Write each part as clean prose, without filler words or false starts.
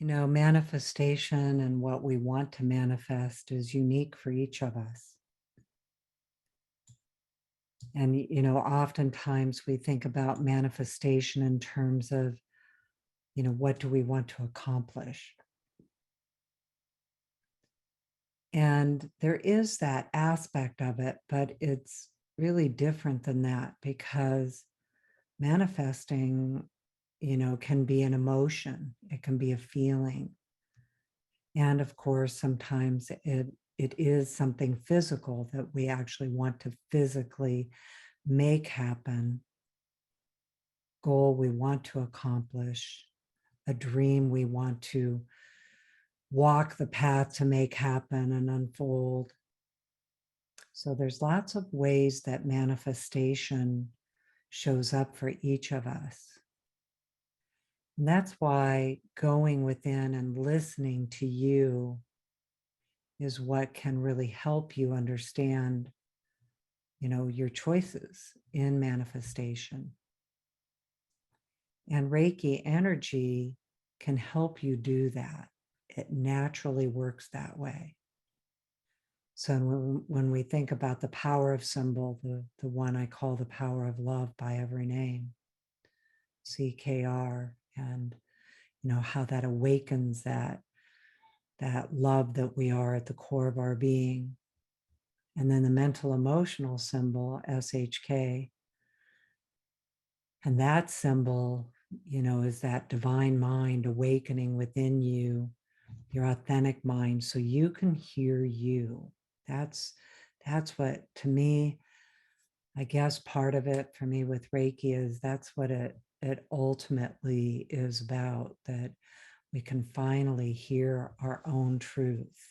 Manifestation and what we want to manifest is unique for each of us. And, oftentimes we think about manifestation in terms of, what do we want to accomplish? And there is that aspect of it, but it's really different than that because manifesting, can be an emotion, it can be a feeling. And of course, sometimes it is something physical that we actually want to physically make happen, goal we want to accomplish, a dream we want to walk the path to make happen and unfold. So there's lots of ways that manifestation shows up for each of us. And that's why going within and listening to you is what can really help you understand, your choices in manifestation. And Reiki energy can help you do that. It naturally works that way. So when we think about the power of symbol, the one I call the power of love by every name, CKR, and how that awakens that love that we are at the core of our being. And then the mental emotional symbol, SHK. And that symbol, is that divine mind awakening within you, your authentic mind, so you can hear you. That's what, to me, I guess part of it for me with Reiki is that's what it ultimately is about, that we can finally hear our own truth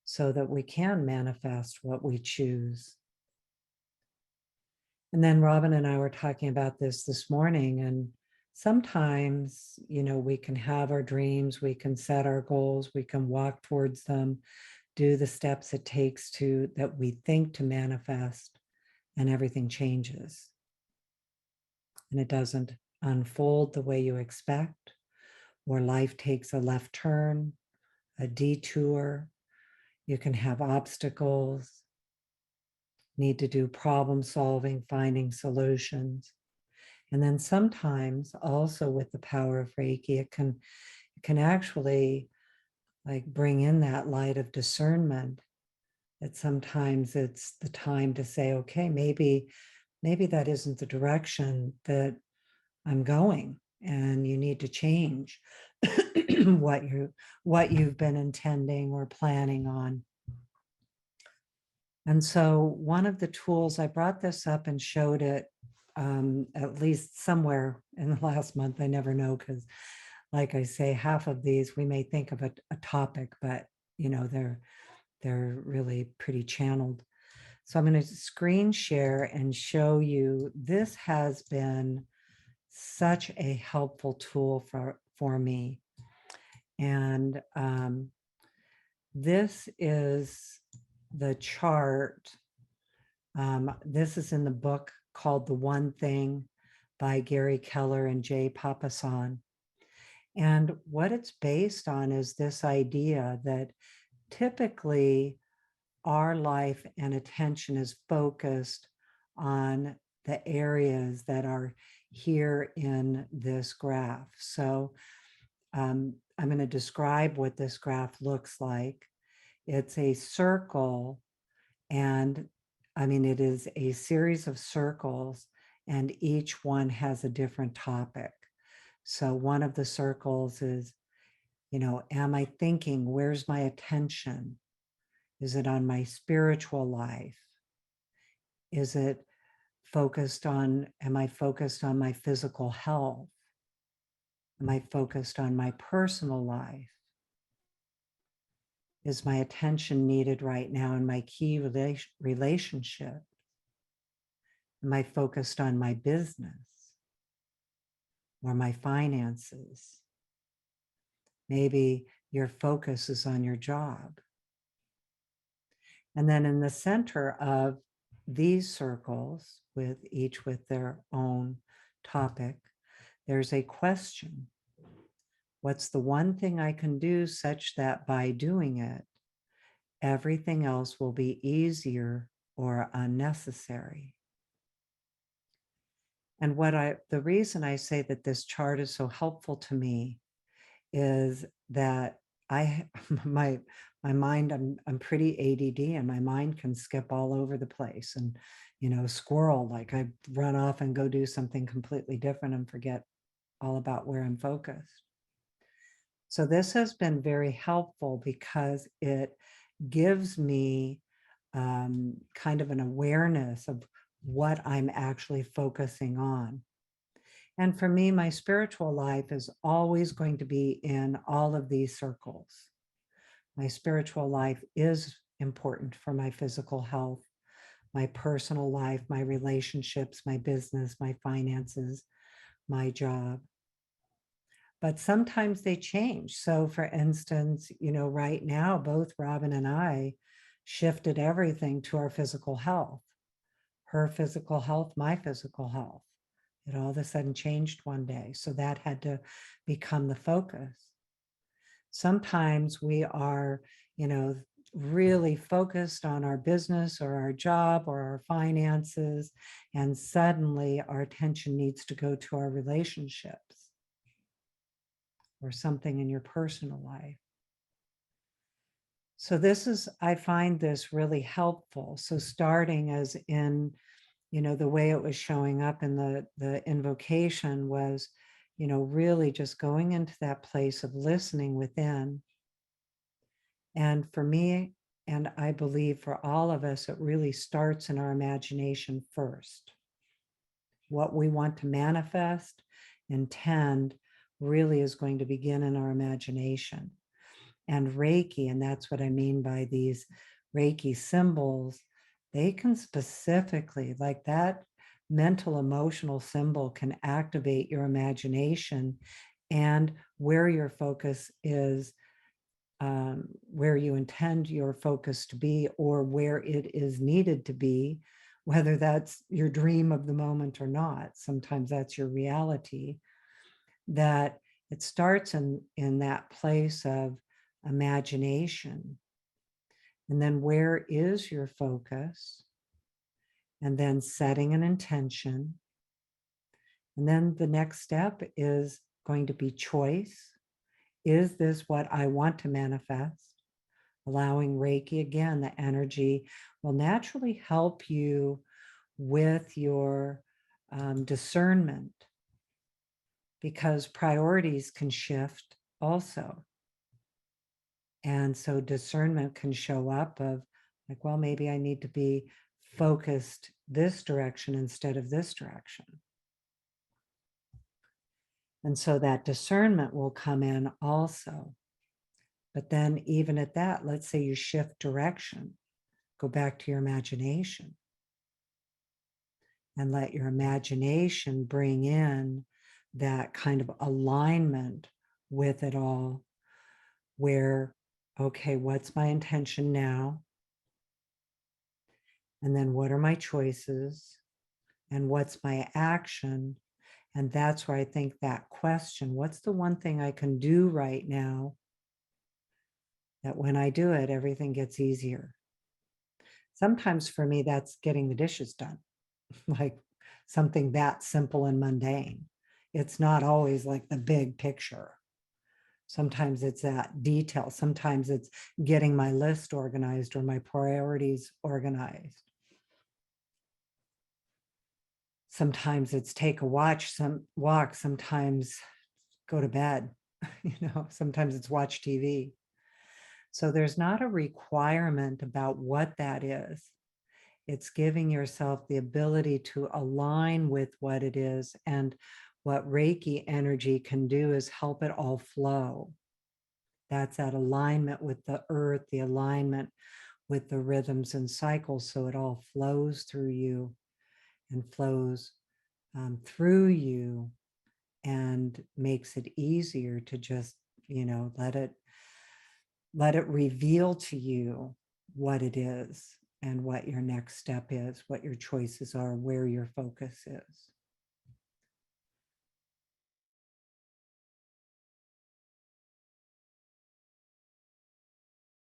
so that we can manifest what we choose. And then Robyn and I were talking about this morning, and sometimes, we can have our dreams, we can set our goals, we can walk towards them, do the steps it takes that we think to manifest, and everything changes. And it doesn't unfold the way you expect, or life takes a left turn, a detour. You can have obstacles, need to do problem solving, finding solutions. And then sometimes also with the power of Reiki, it can actually like bring in that light of discernment, that sometimes it's the time to say, okay, maybe that isn't the direction that I'm going, and you need to change what you've been intending or planning on. And so one of the tools, I brought this up and showed it at least somewhere in the last month. I never know, because like I say, half of these we may think of a topic, but they're really pretty channeled. So I'm going to screen share and show you. This has been such a helpful tool for me. And this is the chart. This is in the book called The One Thing by Gary Keller and Jay Papasan. And what it's based on is this idea that typically our life and attention is focused on the areas that are here in this graph. So I'm going to describe what this graph looks like. It's a circle, and it is a series of circles, and each one has a different topic. So one of the circles is, am I thinking? Where's my attention? Is it on my spiritual life? Is it am I focused on my physical health? Am I focused on my personal life? Is my attention needed right now in my key relationship? Am I focused on my business or my finances? Maybe your focus is on your job. And then in the center of these circles, each with their own topic, there's a question. What's the one thing I can do such that by doing it, everything else will be easier or unnecessary? And the reason I say that this chart is so helpful to me is that I, my, my mind, I'm pretty ADD and my mind can skip all over the place and, squirrel, like I run off and go do something completely different and forget all about where I'm focused. So this has been very helpful because it gives me kind of an awareness of what I'm actually focusing on. And for me, my spiritual life is always going to be in all of these circles. My spiritual life is important for my physical health, my personal life, my relationships, my business, my finances, my job. But sometimes they change. So for instance, right now, both Robyn and I shifted everything to our physical health. Her physical health, my physical health. It all of a sudden changed one day. So that had to become the focus. Sometimes we are, really focused on our business or our job or our finances, and suddenly our attention needs to go to our relationships or something in your personal life. So I find this really helpful. So starting as in, the way it was showing up in the invocation was, really just going into that place of listening within. And for me, and I believe for all of us, it really starts in our imagination first. What we want to manifest, intend, really is going to begin in our imagination. And Reiki, and that's what I mean by these Reiki symbols, they can specifically, like that mental emotional symbol can activate your imagination and where your focus is, where you intend your focus to be, or where it is needed to be, whether that's your dream of the moment or not. Sometimes that's your reality. That it starts in that place of imagination. And then where is your focus? And then setting an intention. And then the next step is going to be choice. Is this what I want to manifest? Allowing Reiki, again, the energy will naturally help you with your discernment, because priorities can shift also. And so discernment can show up of like, well, maybe I need to be focused this direction instead of this direction. And so that discernment will come in also. But then even at that, let's say you shift direction, go back to your imagination and let your imagination bring in that kind of alignment with it all, where, okay, what's my intention now? And then what are my choices? And what's my action? And that's where I think that question, what's the one thing I can do right now, that when I do it, everything gets easier. Sometimes for me, that's getting the dishes done, like something that simple and mundane. It's not always like the big picture. Sometimes it's that detail. Sometimes it's getting my list organized or my priorities organized. Sometimes it's take a walk, sometimes go to bed, sometimes it's watch TV. So there's not a requirement about what that is. It's giving yourself the ability to align with what it is. And what Reiki energy can do is help it all flow. That's that alignment with the earth, the alignment with the rhythms and cycles. So it all flows through you and flows through you and makes it easier to just, let it reveal to you what it is and what your next step is, what your choices are, where your focus is.